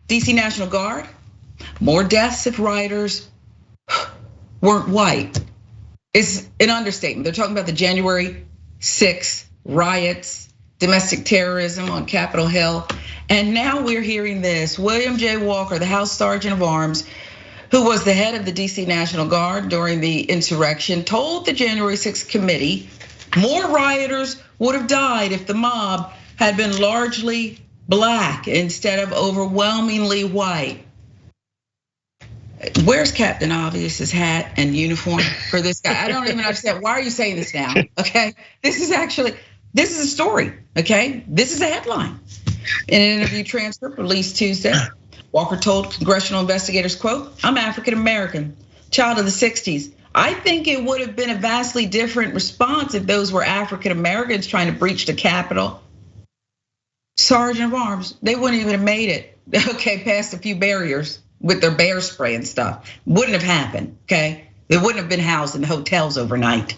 DC National Guard, more deaths if rioters weren't white. It's an understatement. They're talking about the January 6th riots, domestic terrorism on Capitol Hill. And now we're hearing this. William J. Walker, the House Sergeant of Arms, who was the head of the DC National Guard during the insurrection, told the January 6th committee more rioters would have died if the mob had been largely black instead of overwhelmingly white. Where's Captain Obvious's hat and uniform for this guy? I don't even understand. Why are you saying this now? Okay, this is a story. Okay, this is a headline. In an interview transcript released Tuesday, Walker told congressional investigators, quote, "I'm African American, child of the 60s. I think it would have been a vastly different response if those were African Americans trying to breach the Capitol. Sergeant of Arms, they wouldn't even have made it, okay, past a few barriers with their bear spray and stuff. Wouldn't have happened, okay? They wouldn't have been housed in hotels overnight."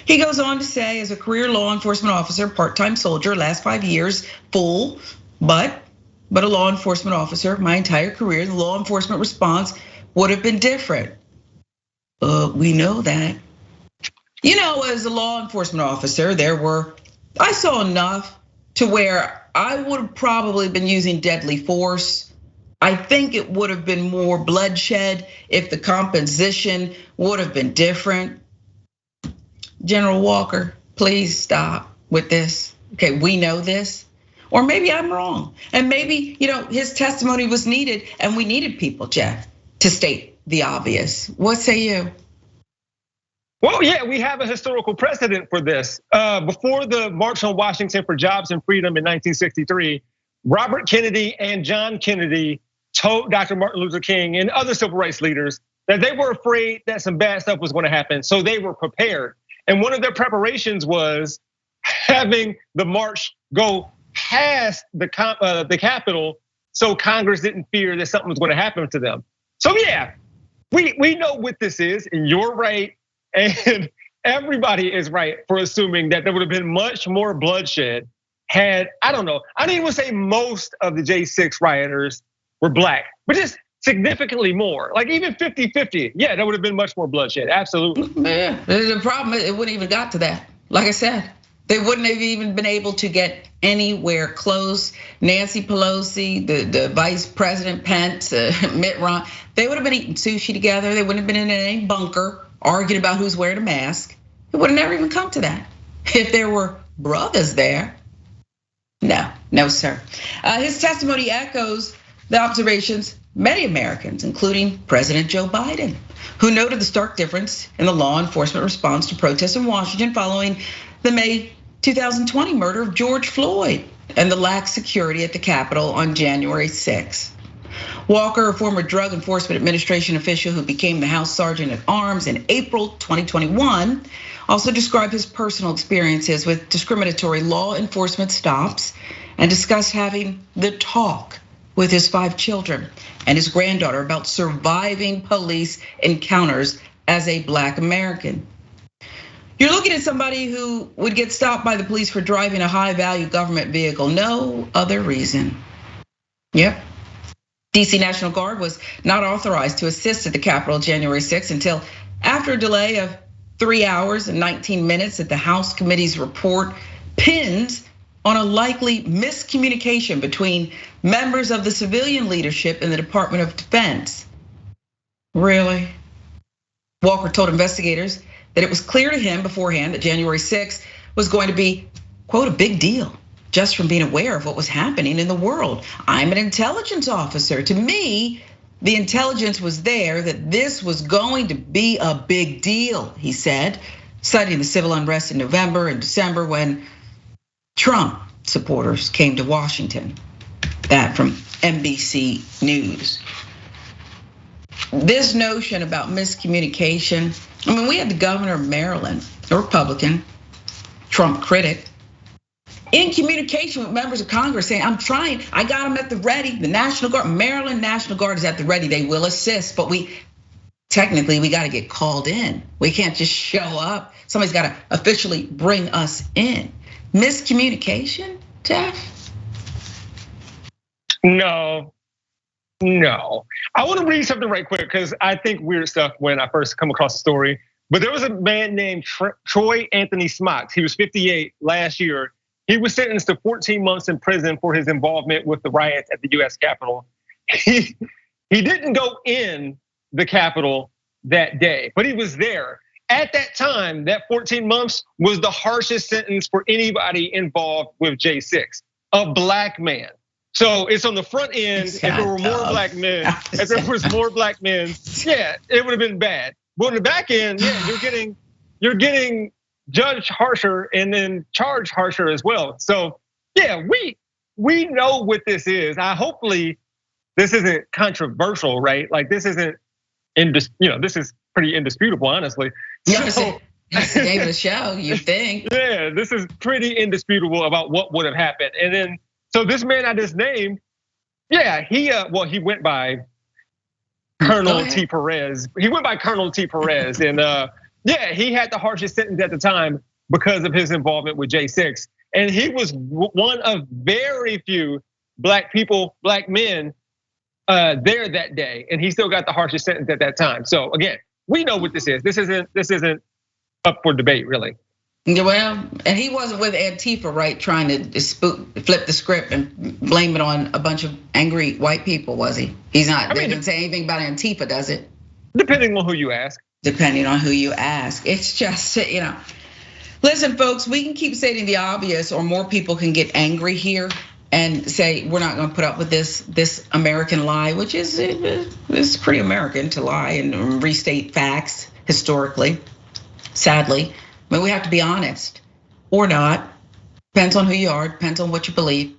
He goes on to say, as a career law enforcement officer, part-time soldier, last 5 years, full, but a law enforcement officer, my entire career, the law enforcement response would have been different. We know that. You know, as a law enforcement officer, I saw enough to where I would have probably been using deadly force. I think it would have been more bloodshed if the composition would have been different. General Walker, please stop with this. Okay, we know this. Or maybe I'm wrong. And maybe, his testimony was needed and we needed people, Jeff, to state the obvious. What say you? Well, yeah, we have a historical precedent for this. Before the March on Washington for Jobs and Freedom in 1963, Robert Kennedy and John Kennedy told Dr. Martin Luther King and other civil rights leaders that they were afraid that some bad stuff was going to happen, so they were prepared. And one of their preparations was having the march go past the Capitol so Congress didn't fear that something was going to happen to them. So yeah, we know what this is, and you're right, and everybody is right for assuming that there would have been much more bloodshed had, I don't even say most of the J6 rioters were black, but just significantly more, like even 50-50. Yeah, there would have been much more bloodshed, absolutely. Yeah, the problem is it wouldn't even got to that. Like I said, they wouldn't have even been able to get anywhere close. Nancy Pelosi, the Vice President Pence, Mitt Romney, they would have been eating sushi together. They wouldn't have been in any bunker arguing about who's wearing a mask. It would have never even come to that. If there were brothers there, no, sir. His testimony echoes the observations many Americans, including President Joe Biden, who noted the stark difference in the law enforcement response to protests in Washington following the May 2020 murder of George Floyd and the lax security at the Capitol on January 6th. Walker, a former Drug Enforcement Administration official who became the House Sergeant at Arms in April 2021, also described his personal experiences with discriminatory law enforcement stops and discussed having the talk with his 5 children and his granddaughter about surviving police encounters as a Black American. You're looking at somebody who would get stopped by the police for driving a high-value government vehicle, no other reason. Yep. DC National Guard was not authorized to assist at the Capitol January 6th until after a delay of 3 hours and 19 minutes that the House committee's report pins on a likely miscommunication between members of the civilian leadership in the Department of Defense. Really? Walker told investigators that it was clear to him beforehand that January 6th was going to be, quote, a big deal, just from being aware of what was happening in the world. I'm an intelligence officer. To me, the intelligence was there that this was going to be a big deal, he said, citing the civil unrest in November and December when Trump supporters came to Washington. That from NBC News. This notion about miscommunication, we had the governor of Maryland, a Republican, Trump critic, in communication with members of Congress saying, I got them at the ready. The National Guard, Maryland National Guard is at the ready. They will assist, but we got to get called in. We can't just show up. Somebody's got to officially bring us in. Miscommunication, Jeff? No, No. I want to read something right quick because I think weird stuff when I first come across the story. But there was a man named Troy Anthony Smocks. He was 58 last year. He was sentenced to 14 months in prison for his involvement with the riots at the US Capitol. He didn't go in the Capitol that day, but he was there. At that time, that 14 months was the harshest sentence for anybody involved with J6, a black man. So it's on the front end. If there were more black men, if there was more black men, yeah, it would have been bad. But on the back end, yeah, you're getting judged harsher and then charged harsher as well. So yeah, we know what this is. Hopefully this isn't controversial, right? Like this isn't this is pretty indisputable, honestly. Yeah, that's the name of the show, you think? Yeah, this is pretty indisputable about what would have happened. And then, so this man I just named, yeah, he went by Colonel T Perez. He went by Colonel T Perez, and yeah, he had the harshest sentence at the time because of his involvement with J6. And he was one of very few black people, black men there that day, and he still got the harshest sentence at that time. So again, we know what this is. This isn't up for debate, really. Well, and he wasn't with Antifa, right? Trying to flip the script and blame it on a bunch of angry white people, was he? He's not. They didn't say anything about Antifa, does it? Depending on who you ask. Depending on who you ask. It's just, Listen, folks, we can keep stating the obvious, or more people can get angry here and say we're not going to put up with this American lie, which is pretty American to lie and restate facts historically. Sadly, I mean, we have to be honest or not. Depends on who you are. Depends on what you believe.